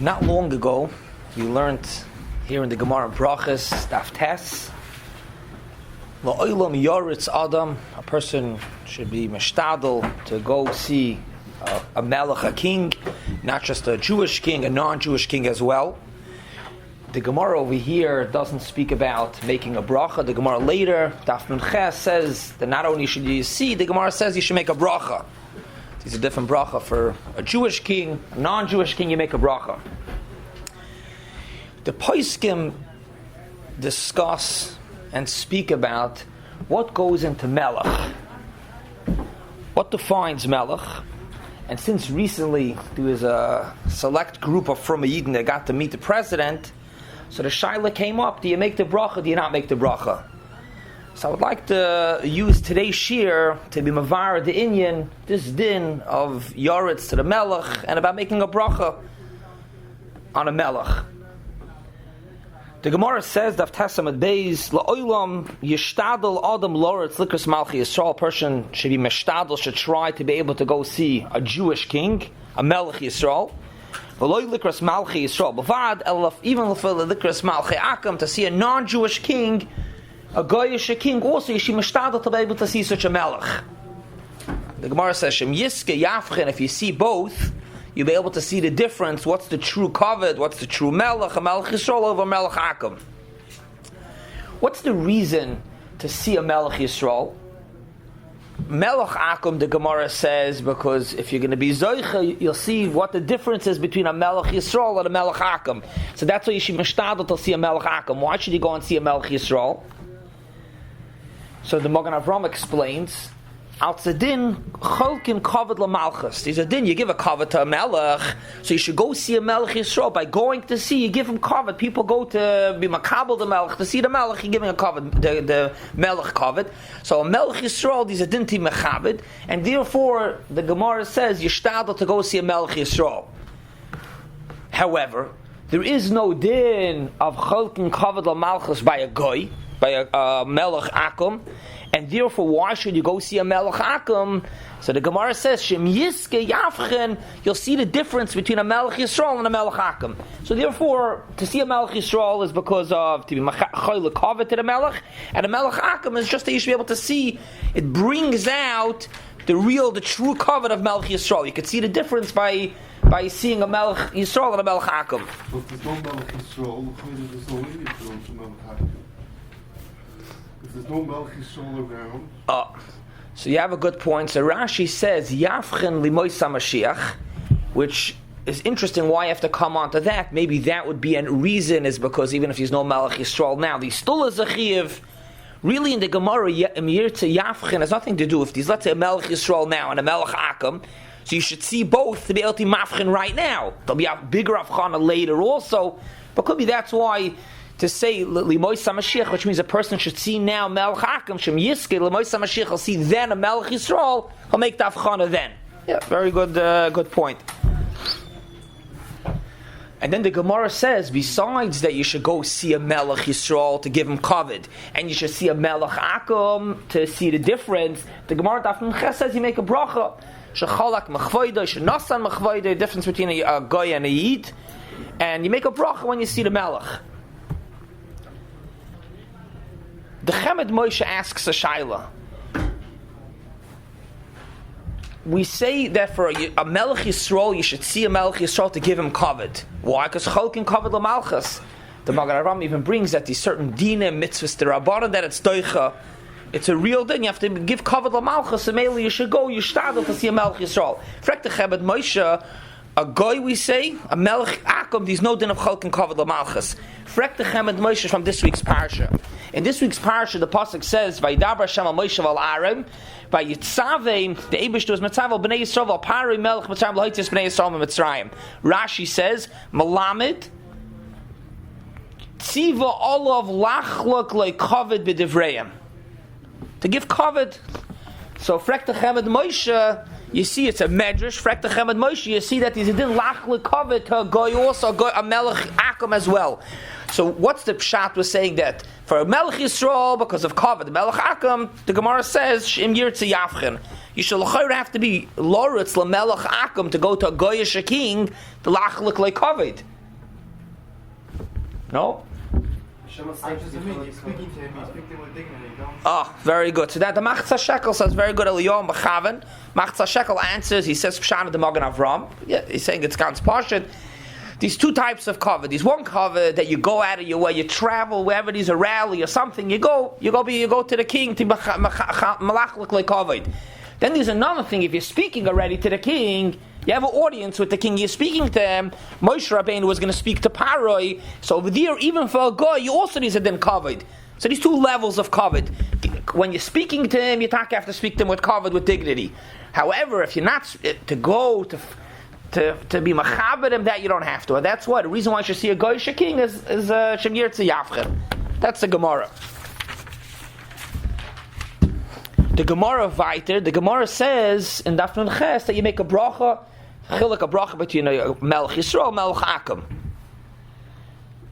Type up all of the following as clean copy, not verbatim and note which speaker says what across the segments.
Speaker 1: Not long ago, we learned here in the Gemara Brachos, Daf Tes, La'olam Yoritz Adam, a person should be meshtadel to go see a melech, a king, not just a Jewish king, a non-Jewish king as well. The Gemara over here doesn't speak about making a bracha. The Gemara later, Daf Nun Ches, says that not only should you see, the Gemara says you should make a bracha. It's a different bracha for a Jewish king, a non-Jewish king, you make a bracha. The poskim discuss and speak about what goes into melech, what defines melech. And since recently there was a select group of From Yidden that got to meet the president, so the shaila came up: do you make the bracha? Do you not make the bracha? So I would like to use today's shir to be mavar the inyan, this din of yoretz to the melech, and about making a bracha on a melech. The Gemara says, Daf Tesamad Beis, La'olam yishtadel adam loretz likras malchi Yisrael. A person should be meshtadel, should try to be able to go see a Jewish king, a melech Yisrael. V'loi likras malchi Yisrael b'vad, even likras malchi akam, to see a non-Jewish king, a goyish king, also you should be meshtadel to be able to see such a melech. The Gemara says, Shem yiske yafchen, if you see both, you'll be able to see the difference. What's the true kavod? What's the true melech? A melech Yisrael over a melech akam. What's the reason to see a melech Yisrael? Melech akam, the Gemara says, because if you're going to be zoicha, you'll see what the difference is between a melech Yisrael and a melech akam. So that's why you should mishtadel to see a melech akam. Why should you go and see a melech Yisrael? So the Magen Avram explains, There's a din, you give a kavod to a melech, so you should go see a melech Yisrael. By going to see, you give him kavod. People go to be makabel the melech, to see the melech, you're giving a kavod, the melech kavod. So a melech Yisrael, there's a din to mechabed, and therefore the Gemara says, yishtadel to go see a melech Yisrael. However, there is no din of cholkin kavod l'malchus by a goy, by a melech akum, and therefore, why should you go see a melech akum? So the Gemara says, Shem yiske yafchen, you'll see the difference between a melech Yisrael and a melech akum. So therefore, to see a melech Yisrael is because of to be choyle kavod to the melech, and a melech akum is just that you should be able to see. It brings out the true kavod of melech Yisrael. You can see the difference by seeing a melech Yisrael and a melech akum.
Speaker 2: But there's no melech Yisrael, there's no way to melech akum. There's no melech Yisrael around.
Speaker 1: So you have a good point. So Rashi says Yafchen limoisa Mashiach, which is interesting. Why I have to come on to that? Maybe that would be a reason, is because even if there's no melech Yisrael now, the still is a chiyuv. Really, in the Gemara, Yirtze Yafchen has nothing to do with these. Let's say a melech Yisrael now and a melech Akam. So you should see both to be able to mafchen right now. There'll be a bigger afchana later also, but could be that's why. To say Limoisa Mashiach, which means a person should see now Melech Akum, Shem Yiske, Limoisa Mashiach, he'll see then a Melech Yisrael, he'll make the Avchana then. Yeah, very good point. And then the Gemara says, besides that you should go see a Melech Yisrael to give him kavod, and you should see a Melech Akum to see the difference, the Gemara Daf Nun Ches says you make a bracha. Shechalak mechvoida, shenasan mechvoida, the difference between a goy and a yid, and you make a bracha when you see the Melech. The Chemed Moshe asks a shaila. We say that for a Melech Yisrael, you should see a Melech Yisrael to give him kavod. Why? Because cholkin kavod l'malchus. The Magen Avraham even brings that these certain dinim, mitzvahs, the rabbanon, that it's doicha. It's a real din. You have to give kavod l'malchus, and mainly you should go, you shtadel to see a Melech Yisrael. Frek the Chemed Moshe, a goy, we say, a melech akum, there's no din of cholkin kavod l'malchus. Frek the Chemed Moshe from this week's parsha. In this week's parsha, the pasuk says, "Vayidaber Hashem al Moshe al Aaron, vayitzavei the Eibushter was mitzavel bnei Yisrael al Pari melech Mitzrayim l'hoitzis bnei Yisrael Mitzrayim." Rashi says, "Melamed tziva olav lachlok leikavod b'divreim," to give kavod. So frek the Chemed Moshe, you see it's a medrash. Frek the Chemed Moshe, you see that he's a din lachlok kavod to a goy, also a melech akum as well. So what's the pshat was saying that for a Melech Yisrael, because of kavod, the Melech Akam, the Gemara says Shim Yirtze Yafchen. You should have to be Loritz LaMelech Akam to go to a Goyish king, the Lachlik like kavod. No?
Speaker 3: Speaking to him, you speak to him with dignity, don't.
Speaker 1: Oh, very good. So that the Machzah Shekel says very good. Eliyom B'chaven. Machzah Shekel answers. He says Pshana the Magen Avram. Yeah, he's saying it's ganz pashut. These two types of cover. There's one cover that you go out of your way, you travel wherever there's a rally or something. You go to the king to malachlik lekovid. Then there's another thing. If you're speaking already to the king, you have an audience with the king. You're speaking to him. Moshe Rabbeinu was going to speak to Paroi. So over there, even for a guy, you also need a din covered. So these two levels of covered. When you're speaking to him, you have to speak to him with covered with dignity. However, if you're not to go to be machaber him, that you don't have to. And that's what the reason why you should see a goyish king is Shem Yirtze Yavchen. That's the Gemara. The Gemara weiter. The Gemara says in Daf Nun Ches that you make a bracha, chiluk a bracha between Melech Yisrael, Melech Akum.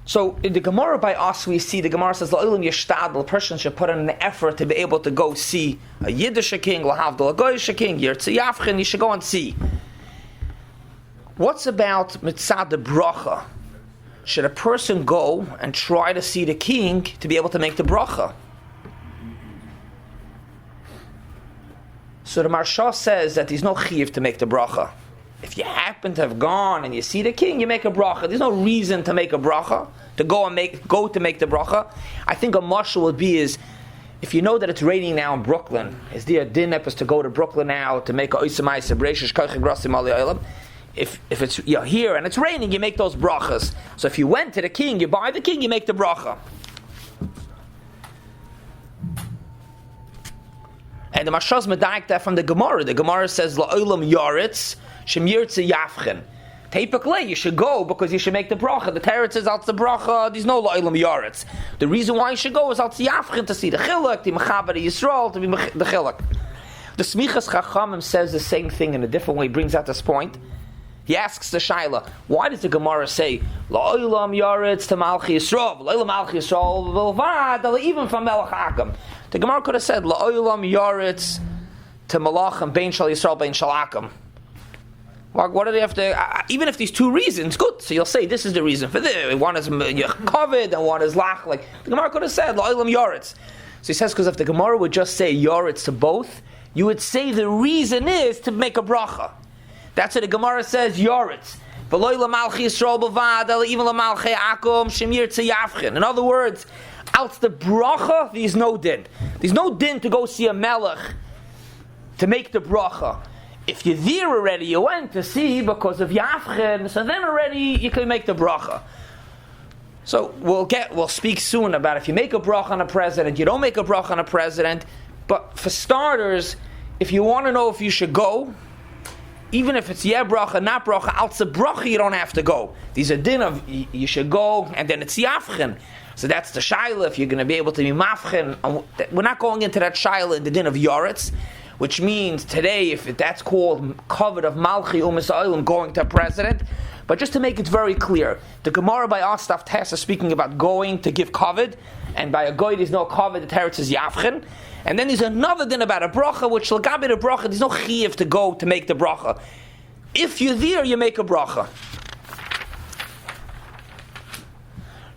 Speaker 1: So in the Gemara by us we see the Gemara says la'olam yishtadel, a person should put in an effort to be able to go see a Yiddish king, lahavdol a goyish king, Yirtze Yavchen. You should go and see. What's about mitzad the bracha? Should a person go and try to see the king to be able to make the bracha? So the Marsha says that there's no chiyuv to make the bracha. If you happen to have gone and you see the king, you make a bracha. There's no reason to make a bracha, to go to make the bracha. I think a mashal would be is, if you know that it's raining now in Brooklyn, is there a din is to go to Brooklyn now to make a oisamai sebreishish koich grasim ali olam? If it's you're here and it's raining, you make those brachas. So if you went to the king, you buy the king, you make the bracha. And the Mashaz medayik that from the Gemara. The Gemara says la'olam yaretz shem yirtze yavchen. Typically, you should go because you should make the bracha. The Teretz says out the bracha. There's no la'olam yaretz. The reason why you should go is out the yavchen to see the chiluk, the mechaber Yisrael to be the chiluk. The Smichas Chachamim says the same thing in a different way. He brings out this point. He asks the Shaila, why does the Gemara say la'olam yaretz to Malchi Yisrael, la'olam Malchi Yisrael v'lvad, even from Melech Akum? The Gemara could have said la'olam yaretz to Malachim bein shal Yisrael bein shal Akum. What do they have to? Even if these two reasons, good. So you'll say this is the reason for this. One is kovid and one is lach. Like the Gemara could have said la'olam yaretz. So he says because if the Gemara would just say yaretz to both, you would say the reason is to make a bracha. That's what the Gemara says, Yoretz. In other words, out the bracha, there's no din. There's no din to go see a melech to make the bracha. If you're there already, you went to see because of Yavchen, so then already you can make the bracha. So we'll speak soon about if you make a bracha on a president, you don't make a bracha on a president. But for starters, if you want to know if you should go, even if it's bracha, not bracha, out the bracha you don't have to go. These are din of you should go, and then it's yavchen. So that's the shaila. If you're going to be able to be mafchen, we're not going into that shaila in the din of yoretz, which means today if that's called covered of malchi u'misa'olim going to a president. But just to make it very clear, the Gemara by Astaf Tess is speaking about going to give covered, and by a goy there's no covered. The teretz is yavchen. And then there's another din about a bracha, which l'gabe the bracha, there's no chiyuv to go to make the bracha. If you're there, you make a bracha.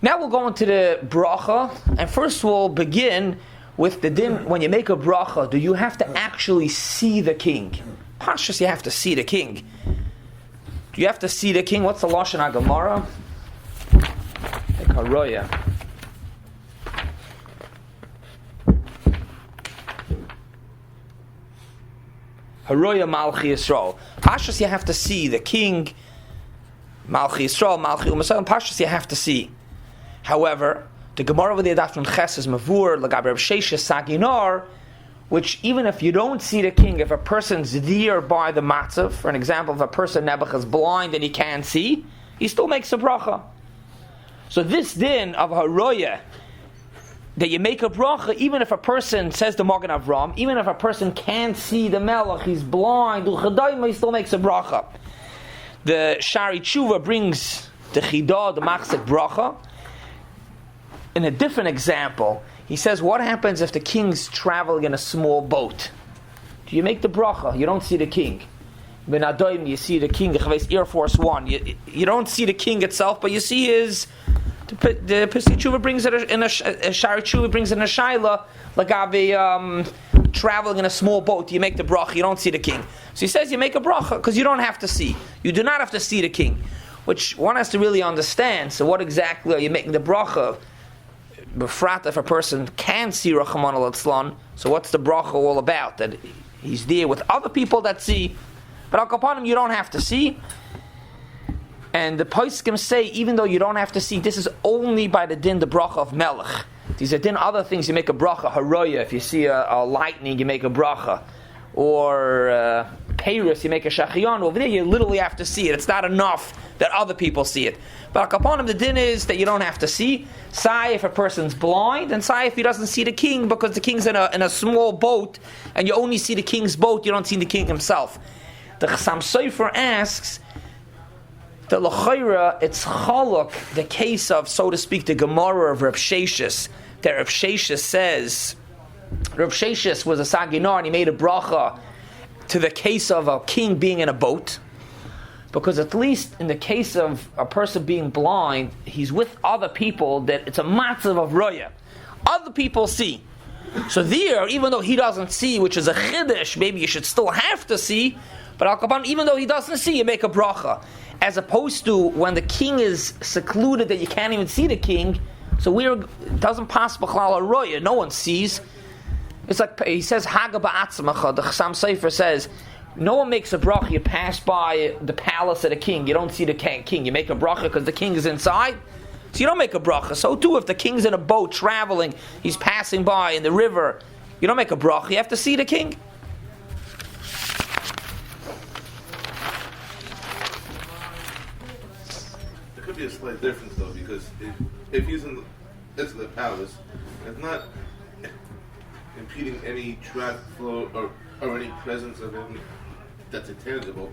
Speaker 1: Now we'll go into the bracha, and first we'll begin with the din. When you make a bracha, do you have to actually see the king? Pashas, you have to see the king. Do you have to see the king? What's the lashon haGemara? Haroya. Haroya Malchi Yisrael. Pashas you have to see the king. Malchi Yisrael, Malchi U'Masayim. Pashas you have to see. However, the Gemara with the Daf Nun Ches is Mavur L'Gaber Sheshes Saginar, which even if you don't see the king, if a person's there by the matzav, for an example, if a person Nebuch is blind and he can't see, he still makes a bracha. So this din of Haroya, that you make a bracha, even if a person says the Magen Avram, even if a person can't see the Melech, he's blind, he still makes a bracha. The Shari Tshuva brings the Chidah, the Machzik bracha. In a different example, he says, what happens if the king's traveling in a small boat? Do you make the bracha? You don't see the king. Ben Adoim, you see the king, Air Force One. You don't see the king itself, but you see his The Pesach Tshuva brings it in a Shari Tshuva brings it in a Shaila, like traveling in a small boat. You make the bracha, you don't see the king. So he says you make a bracha because you don't have to see. You do not have to see the king, which one has to really understand. So what exactly are you making the bracha? Befrat, if a person can see Rachman al-Atzlan, so what's the bracha all about? That he's there with other people that see, but al kapanim you don't have to see. And the poskim say, even though you don't have to see, this is only by the din, the bracha of melech. These are din other things, you make a bracha, haroya, if you see a lightning, you make a bracha. Or Paris, you make a shachion. Over there, you literally have to see it. It's not enough that other people see it. But upon him, the din is that you don't have to see. Sai if a person's blind, and sai if he doesn't see the king, because the king's in a small boat, and you only see the king's boat, you don't see the king himself. The Chassam Sofer asks, the L'chaira, it's chaluk, the case of, so to speak, the Gemara of Reb Sheshis, that Reb Sheshis says, Reb Sheshis was a Saginar, and he made a bracha to the case of a king being in a boat, because at least in the case of a person being blind, he's with other people, that it's a matzav of roya. Other people see. So there, even though he doesn't see, which is a chiddush, maybe you should still have to see, but al kapan, even though he doesn't see, you make a bracha. As opposed to when the king is secluded that you can't even see the king, so it doesn't pass b'chlal a roya, no one sees. It's like, he says, Haga ba'atzmacha, the Chassam Sofer says, no one makes a bracha, you pass by the palace of the king, you don't see the king, you make a bracha because the king is inside, so you don't make a bracha. So too, if the king's in a boat traveling, he's passing by in the river, you don't make a bracha, you have to see the king.
Speaker 2: Be a slight difference though, because if he's in the palace, it's not impeding any traffic flow or any presence of him that's intangible.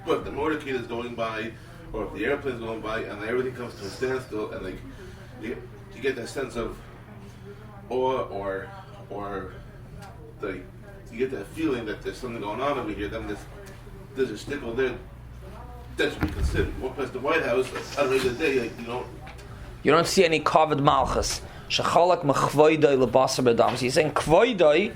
Speaker 2: But if the motorcade is going by, or if the airplane's going by, and everything comes to a standstill, and like you get that sense of awe or you get that feeling that there's something going on over here, then there's a stickle there. That should be considered. Walk past the White House on a regular day, like, you don't see any kavod malchus. Shechalak mechvoidai lebasar bedam. So he's saying kvoidai.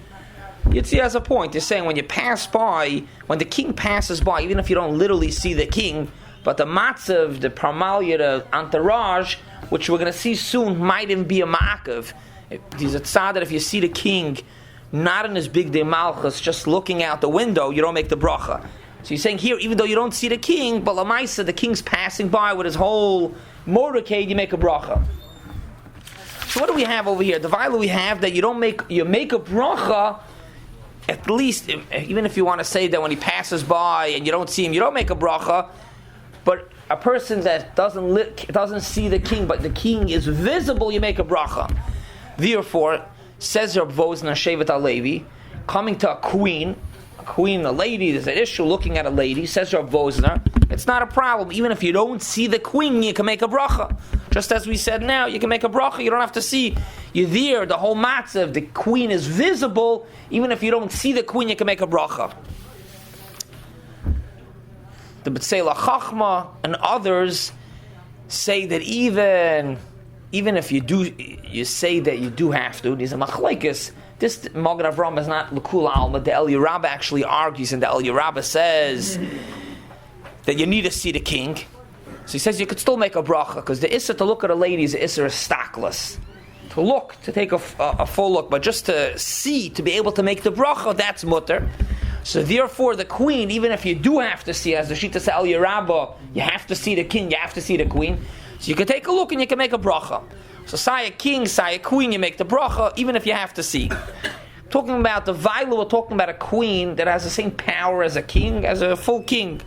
Speaker 2: Yitzi has a point. He's saying when you pass by, when the king passes by, even if you don't literally see the king, but the matzav, the parmalia, the entourage, which we're going to see soon, might even be a ma'akav. He's a tzad that if you see the king, not in his big day malchus, just looking out the window, you don't make the bracha. So he's saying here, even though you don't see the king, but Lamaisa, the king's passing by with his whole motorcade, you make a bracha. So what do we have over here? The Vaila we have that you make a bracha, at least, even if you want to say that when he passes by and you don't see him, you don't make a bracha, but a person that doesn't see the king, but the king is visible, you make a bracha. Therefore, says Reb Vosner Shevet HaLevi, coming to a queen, a lady, there's an issue looking at a lady, says Rav Vosner, it's not a problem. Even if you don't see the queen, you can make a bracha. Just as we said now, you can make a bracha, you don't have to see. You're there, the whole matzav, the queen is visible, even if you don't see the queen, you can make a bracha. The B'tzela Chachma and others say that even if you say that you do have to, there's a machlekes. This Magen Avraham is not L'kula Alma. The Eliyah Rabbah actually argues, and the Eliyah Rabbah says that you need to see the king. So he says you could still make a bracha, because the Issa to look at a lady is the Issa is stackless. To take a full look, but just to see, to be able to make the bracha, that's mutter. So therefore the queen, even if you do have to see, as the Shita says Eliyah Rabbah, you have to see the king, you have to see the queen. So you can take a look and you can make a bracha. So say a king, say a queen, you make the bracha, even if you have to see. Talking about the Vaila, we're talking about a queen that has the same power as a king, as a full king.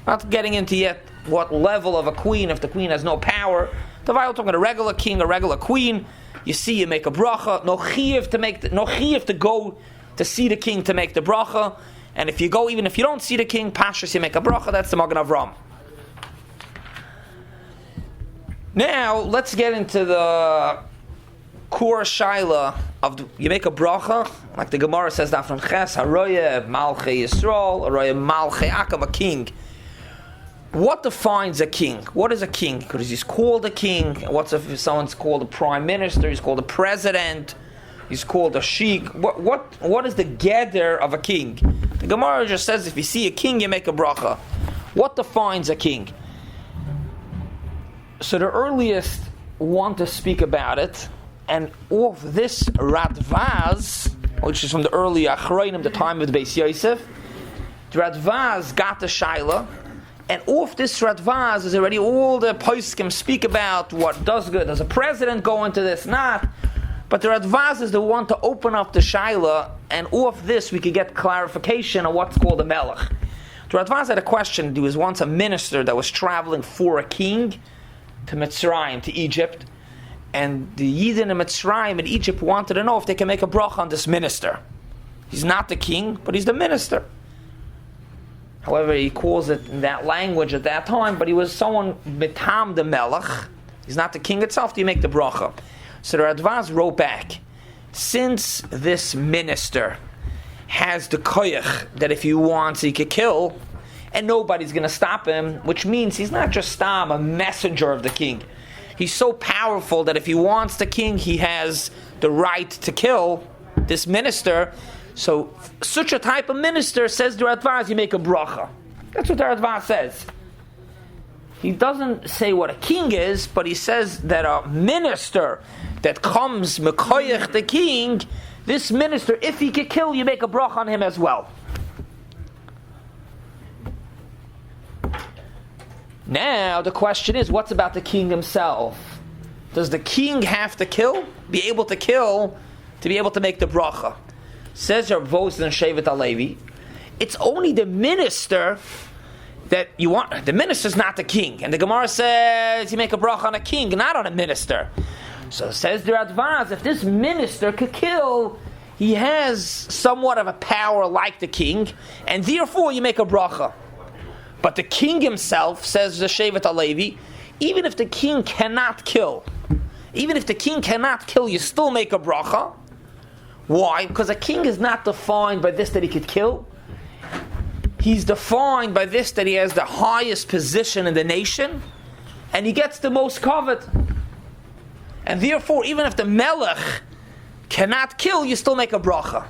Speaker 2: Not getting into yet what level of a queen, if the queen has no power. The Vaila, talking about a regular king, a regular queen. You see, you make a bracha. No chiyuv to go to see the king to make the bracha. And if you go, even if you don't see the king, pashas, you make a bracha. That's the Magen Avraham. Now, let's get into the core shaila of you make a bracha, like the Gemara says that from Ches, Haroye Malchei Yisrael, Haroye Malchei Akam, a king.
Speaker 1: what defines a king? What is a king? Because he's called a king. What's if someone's called a prime minister? He's called a president. He's called a sheik. What is the gather of a king? The Gemara just says if you see a king, you make a bracha. What defines a king? So the earliest want to speak about it, and off this Radvaz, which is from the early Achronim, the time of the Beis Yosef, the Radvaz got the Shaila, and off this Radvaz is already all the poskim speak about what does good. Does a president go into this? Not. But the Radvaz is the one to open up the Shaila, and off this we could get clarification of what's called a Melech. The Radvaz had a question. There was once a minister that was traveling for a king to Mitzrayim, to Egypt, and the Yidden in Mitzrayim in Egypt wanted to know if they can make a bracha on this minister. He's not the king, but he's the minister. However, he calls it in that language at that time, but he was someone mitam the melech. He's not the king itself. Do you make the bracha? So the Radvaz wrote back, since this minister has the koyach that if he wants he could kill, and nobody's going to stop him, which means he's not just a messenger of the king. He's so powerful that if he wants the king, he has the right to kill this minister. So such a type of minister, says the Radvaz, you make a bracha. That's what the Radvaz says. He doesn't say what a king is, but he says that a minister that comes mekoyach the king, this minister, if he could kill, you make a bracha on him as well. Now the question is, what's about the king himself? Does the king have to kill? Be able to kill to be able to make the bracha? Says Rav Vosden Shevet HaLevi, it's only the minister that you want. The minister's not the king. And the Gemara says you make a bracha on a king, not on a minister. So says the Radvaz, if this minister could kill, he has somewhat of a power like the king, and therefore you make a bracha. But the king himself, says the Shevet HaLevi, even if the king cannot kill, you still make a bracha. Why? Because a king is not defined by this that he could kill. He's defined by this that he has the highest position in the nation, and he gets the most covet. And therefore, even if the melech cannot kill, you still make a bracha.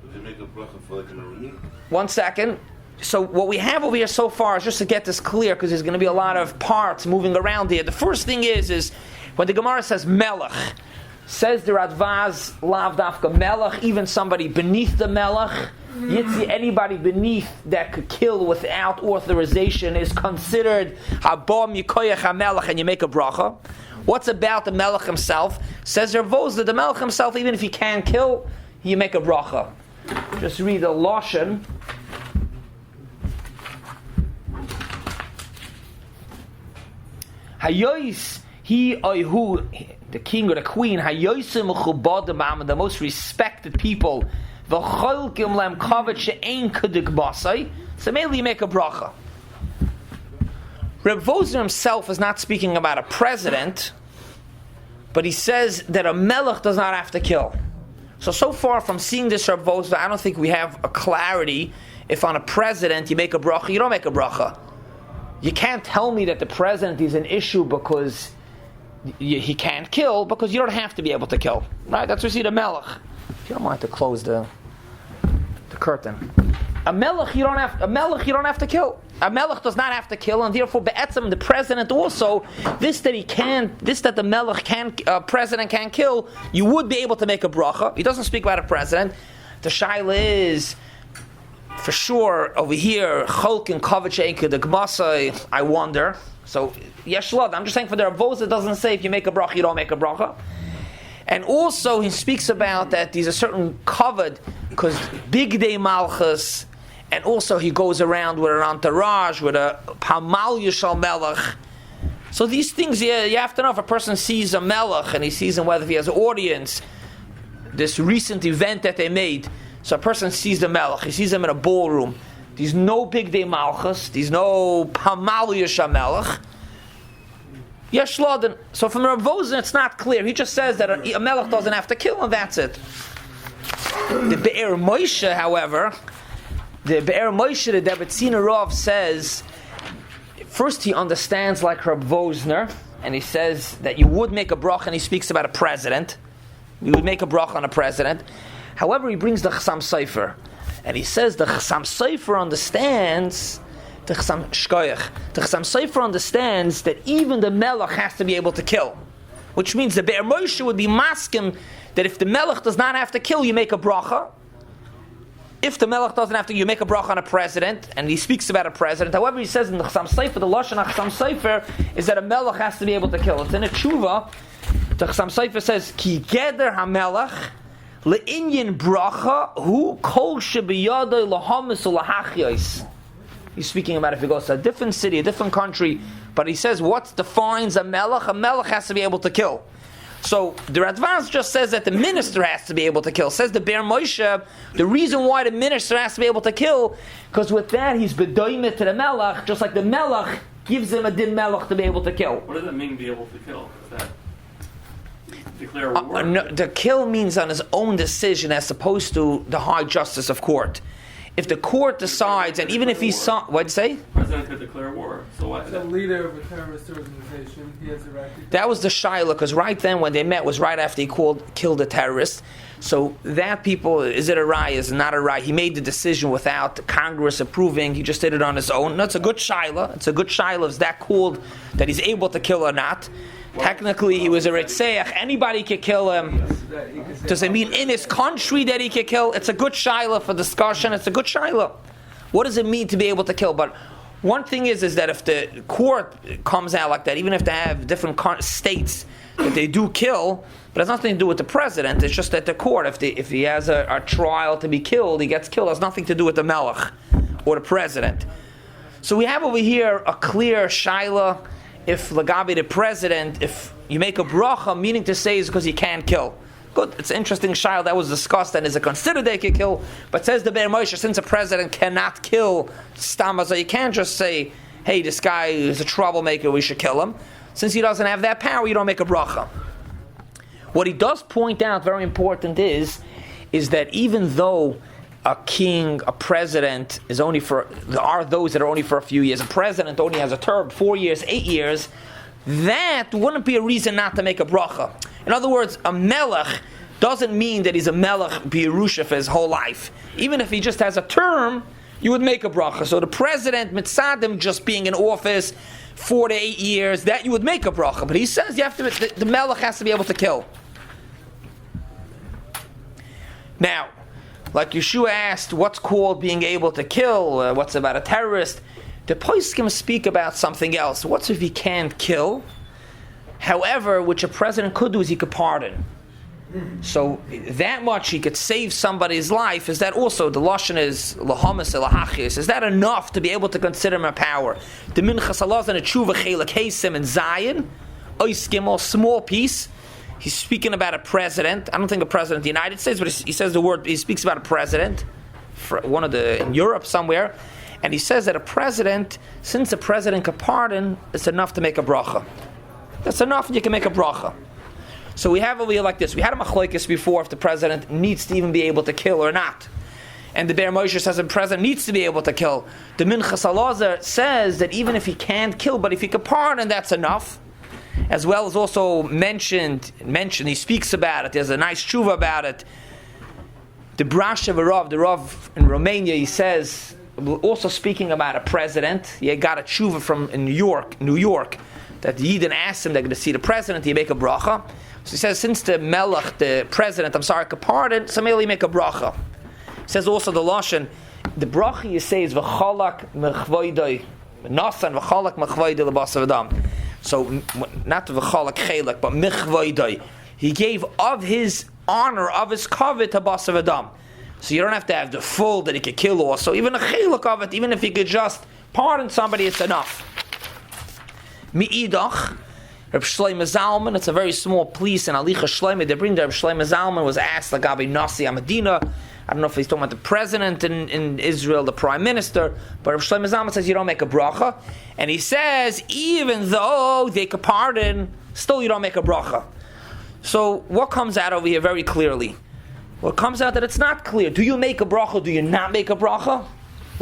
Speaker 2: Does he make a bracha for like an arena?
Speaker 1: 1 second. So what we have over here so far is just to get this clear, because there's going to be a lot of parts moving around here. The first thing is when the Gemara says melech, says the Radvaz, lav dafka melech, even somebody beneath the melech, Yitzi, anybody beneath that could kill without authorization is considered habom yikoyach hamelech, and you make a bracha. What's about the melech himself? Says Rav Vos that the melech himself, even if he can kill, you make a bracha. Just read the Lashon. Hayois he who the king or the queen, hayosim chubadim, the most respected people. So mainly you make a bracha. Reb Vosner himself is not speaking about a president, but he says that a melech does not have to kill. So far from seeing this Reb Vosner, I don't think we have a clarity if on a president you make a bracha, you don't make a bracha. You can't tell me that the president is an issue because he can't kill, because you don't have to be able to kill. Right? That's what we see the melech. If you don't mind to close the curtain. A melech you don't have to kill. A melech does not have to kill, and therefore be'etzem the president also, this that the melech president can kill, you would be able to make a bracha. He doesn't speak about a president. The shaila is for sure over here cholk and kavach the gmasai. I wonder. So yeshlad. I'm just saying for the Ravos it doesn't say if you make a bracha you don't make a bracha. And also he speaks about that there's a certain kavod because big day malchus, and also he goes around with an entourage with a pamal yishal melech. So these things you have to know. If a person sees a melech and he sees him, whether he has an audience, this recent event that they made. So a person sees the melech, he sees him in a ballroom. There's no big day malchus, there's no pamal yishal melech. Yeshladen. So from Rav Vosner it's not clear. He just says that a melech doesn't have to kill, and that's it. The Be'er Moshe, however, the Be'er Moshe, the Debbetziner Rav says, first he understands like Reb Vosner, and he says that you would make a bracha, and he speaks about a president. You would make a bracha on a president. However, he brings the Chassam Sofer, and he says the Chassam Sofer understands, the Chassam Sofer understands that even the Melech has to be able to kill. Which means the Be'er Moshe would be maskim that if the Melech does not have to kill, you make a bracha. If the Melech doesn't have to, you make a bracha on a president, and he speaks about a president. However, he says in the Chassam Sofer, the Lashon Chassam Sofer is that a Melech has to be able to kill. It's in a tshuva. The Chassam Sofer says, Ki geder ha-Melech le'inyin bracha hu kol shebiyadoi lahamis ulahachyos. He's speaking about if he goes to a different city, a different country, but he says what defines a Melech? A Melech has to be able to kill. So the Radvaz just says that the minister has to be able to kill. Says the Be'er Moshe, the reason why the minister has to be able to kill, because with that he's bedoimet to the Melech, just like the Melech gives him a din Melech to be able to kill.
Speaker 4: What does it mean, be able to kill? Is that declare a war?
Speaker 1: No, the kill means on his own decision as opposed to the high justice of court. If the court decides, and even if he saw, what'd you say?
Speaker 4: The president could declare war. So what?
Speaker 3: The leader of a terrorist organization, he has the right to...
Speaker 1: That was the Shaila, because right then when they met was right after he killed a terrorist. So that people, is it a raya, is it not a raya? He made the decision without Congress approving, he just did it on his own. No, it's a good Shaila. It's a good Shaila. Is that called that he's able to kill or not? Technically, he was a Ritzeach. Anybody could kill him. Does it mean in his country that he could kill? It's a good shaila for discussion. It's a good shaila. What does it mean to be able to kill? But one thing is that if the court comes out like that, even if they have different states that they do kill, but it has nothing to do with the president. It's just that the court, if he has a trial to be killed, he gets killed. It has nothing to do with the melech or the president. So we have over here a clear shaila. If Lagabi the president, if you make a bracha, meaning to say is because he can't kill. Good, it's an interesting child that was discussed and is it considered they can kill, but says the Be'er Moshe, since a president cannot kill Stama, so you can't just say, hey, this guy is a troublemaker, we should kill him. Since he doesn't have that power, you don't make a bracha. What he does point out, very important, is that even though a king, a president is only there are those that are only for a few years. A president only has a term, 4 years, 8 years. That wouldn't be a reason not to make a bracha. In other words, a melech doesn't mean that he's a melech b'Yerusha for his whole life. Even if he just has a term, you would make a bracha. So the president, mitzadim, just being in office 4 to 8 years, that you would make a bracha. But he says you have to. The melech has to be able to kill. Now, like Yeshua asked, what's called being able to kill? What's about a terrorist? The poskim speak about something else. What's if he can't kill? However, which a president could do is he could pardon. So that much he could save somebody's life. Is that also, the lashon is lahamis elahachis? Is that enough to be able to consider him a power? The minchas alaz and a tshuva chelak hesim and Zion, ois gimel, small piece. He's speaking about a president. I don't think a president of the United States, but he says the word. He speaks about a president, in Europe somewhere, and he says that a president, since a president can pardon, it's enough to make a bracha. That's enough, and you can make a bracha. So we have over here like this. We had a machlokes before if the president needs to even be able to kill or not, and the Be'er Moshe says the president needs to be able to kill. The Minchas Alazar says that even if he can't kill, but if he can pardon, that's enough. As well as also mentioned, he speaks about it. There's a nice tshuva about it. The Brocho, the Rav in Romania, he says, also speaking about a president. He got a tshuva from in New York, that the Yidden asked him, they're going to see the president, he make a bracha. So he says, since the Melech, the president, could pardon, so maybe make a bracha. He says also the lashon, the bracha you say is v'chalak mechvoidoi, nasan v'chalak mechvoidoi lebasav adam. So, not the v'chalak chelak, but michvoidoi. He gave of his honor, of his kavod to basav adam. So you don't have to have the full that he could kill also. Even a chelak of it, even if he could just pardon somebody, it's enough. Mi'idach, Reb Shlomo Zalman, it's a very small piece in Alicha Shlomo. They bring the Reb Shlomo Zalman was asked like Gabi Nasi Amadina. I don't know if he's talking about the president in Israel, the prime minister, but Reb Shlomo Zalman says you don't make a bracha. And he says, even though they could pardon, still you don't make a bracha. So what comes out over here very clearly? Well, it comes out that it's not clear. Do you make a bracha? Do you not make a bracha?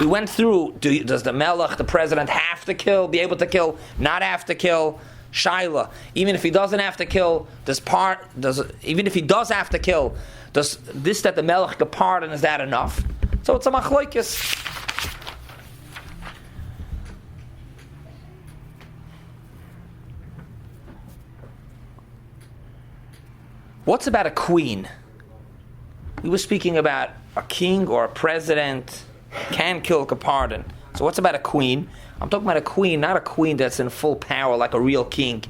Speaker 1: We went through, does the melech, the president, have to kill, be able to kill, not have to kill? Shaila. Even if he doesn't have to kill, even if he does have to kill, does this that the melech can pardon, is that enough? So it's a machlokes. What's about a queen? We were speaking about a king or a president can kill, can pardon. So what's about a queen? I'm talking about a queen, not a queen that's in full power like a real king.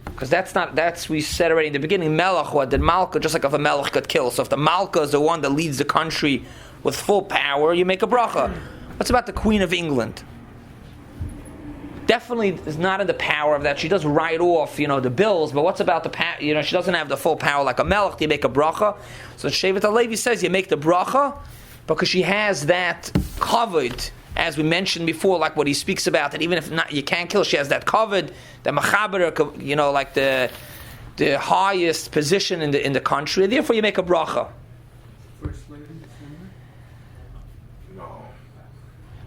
Speaker 1: Because we said already in the beginning, melech, what did malka, just like if a melech could kill. So if the malka is the one that leads the country with full power, you make a bracha. What's about the Queen of England? Definitely is not in the power of that. She does write off, the bills, but what's about the she doesn't have the full power like a melech. You make a bracha. So Shevet HaLevi says you make the bracha because she has that covered, as we mentioned before, like what he speaks about, that even if not, you can't kill, she has that covered, the machaber, like the highest position in the country. Therefore, you make a bracha.
Speaker 2: No.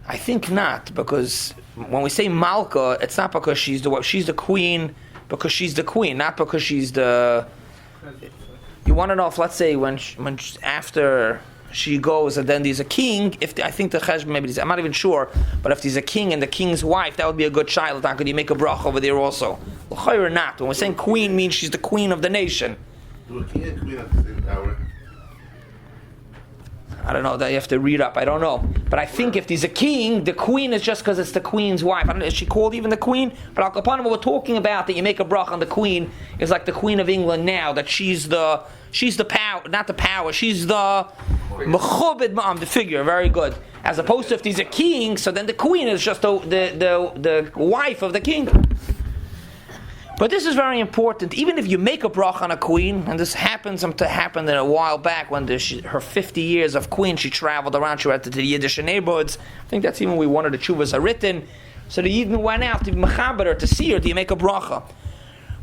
Speaker 1: I think not, because when we say Malka, it's not because she's the queen, because she's the queen, not because she's the. You want to know if, let's say, when after she goes and then there's a king, I think the cheshbon maybe I'm not even sure, but if there's a king and the king's wife, that would be a good child. Could you make a bracha over there also? L'chayr or not? When we're saying queen, means she's the queen of the nation.
Speaker 2: Do a king and queen have the same power?
Speaker 1: I don't know, that you have to read up, I don't know. But I think if there's a king, the queen is just because it's the queen's wife. I don't know, is she called even the queen? But Al Kapanim, what we're talking about, that you make a bracha on the queen, is like the Queen of England now, that she's the power, not the power, she's the mechubed, the figure, very good. As opposed to if there's a king, so then the queen is just the wife of the king. But this is very important. Even if you make a bracha on a queen, and this happened in a while back when her 50 years of queen, she traveled around, she went to the Yiddish neighborhoods. I think that's even when one of the tshuvas are written. So the Yidden went out to mechaber her, to see her. Do you make a bracha?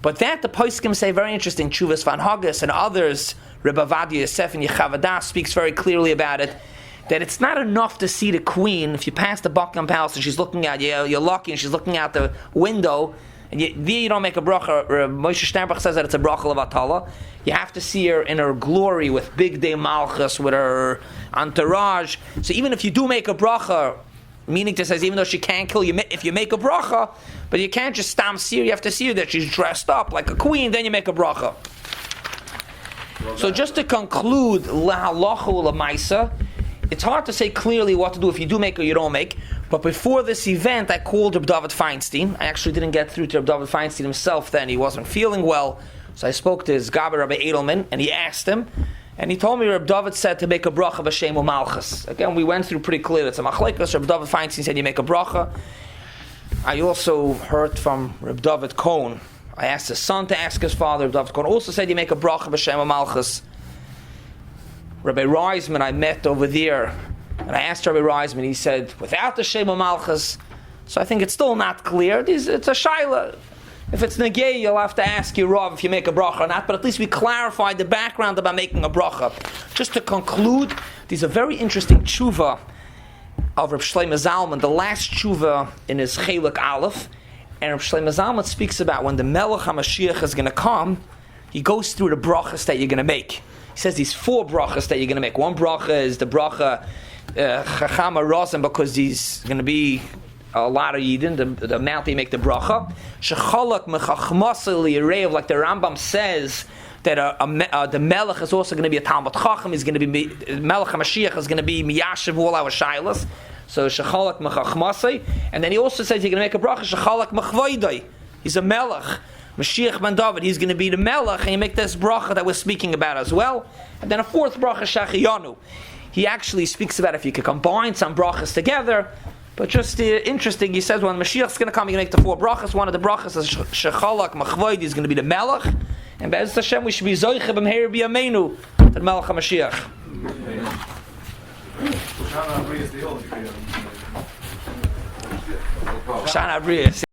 Speaker 1: But that the poskim say very interesting. Tshuvas Van Haggis and others, Rebbe Avadia Yosef and Yechavadah speaks very clearly about it. That it's not enough to see the queen. If you pass the Buckingham Palace and she's looking out, you're lucky, and she's looking out the window. And you don't make a bracha. Moshe Sternbach says that it's a bracha levatala. You have to see her in her glory with big day malchus, with her entourage. So even if you do make a bracha, meaning to say, even though she can't kill you, if you make a bracha, but you can't just stam see her, you have to see her that she's dressed up like a queen, then you make a bracha. So just to conclude, lahalacha lamaisa, it's hard to say clearly what to do if you do make or you don't make. But before this event, I called Reb David Feinstein. I actually didn't get through to Reb David Feinstein himself then. He wasn't feeling well. So I spoke to his Gaber Rabbi Edelman, and he asked him. And he told me Reb David said to make a bracha b'shem u'malchus. Again, we went through pretty clear. It's a machlekes. Reb David Feinstein said you make a bracha. I also heard from Reb David Cohn. I asked his son to ask his father. Reb David Cohn also said you make a bracha b'shem u'malchus. Rabbi Reisman I met over there. And I asked Rabbi Reisman, he said, without the Shema Malchus, so I think it's still not clear. It's a shaila. If it's negay, you'll have to ask your Rav if you make a bracha or not, but at least we clarified the background about making a bracha. Just to conclude, there's a very interesting tshuva of Reb Shlomo Zalman, the last tshuva in his Chelek Aleph, and Reb Shlomo Zalman speaks about when the Melech HaMashiach is going to come, he goes through the brachas that you're going to make. He says these 4 brachas that you're going to make. One bracha is the bracha Chacham Rosen, because he's going to be a lot of Yidden, the amount they make the bracha. Shechalak mechachmasel li'reiv, like the Rambam says, that the Melech is also going to be a Talmud Chacham. He's going to be Melech HaMashiach is going to be miyashiv all our shaylas. So shechalak mechachmasel, and then he also says you're going to make a bracha shechalak mechvaydai. He's a Melech. Mashiach ben David, he's going to be the Melech, and you make this bracha that we're speaking about as well. And then a 4th bracha, Shachiyanu. He actually speaks about if you could combine some brachas together. But just interesting, he says when Mashiach's going to come, you're going to make the 4 brachas. One of the brachas is Shechalak Machvoid, is going to be the Melech. And Be'ez Hashem, we should be Zoiche b'mheir b'yameinu, the Melech HaMashiach. Shana Abriya.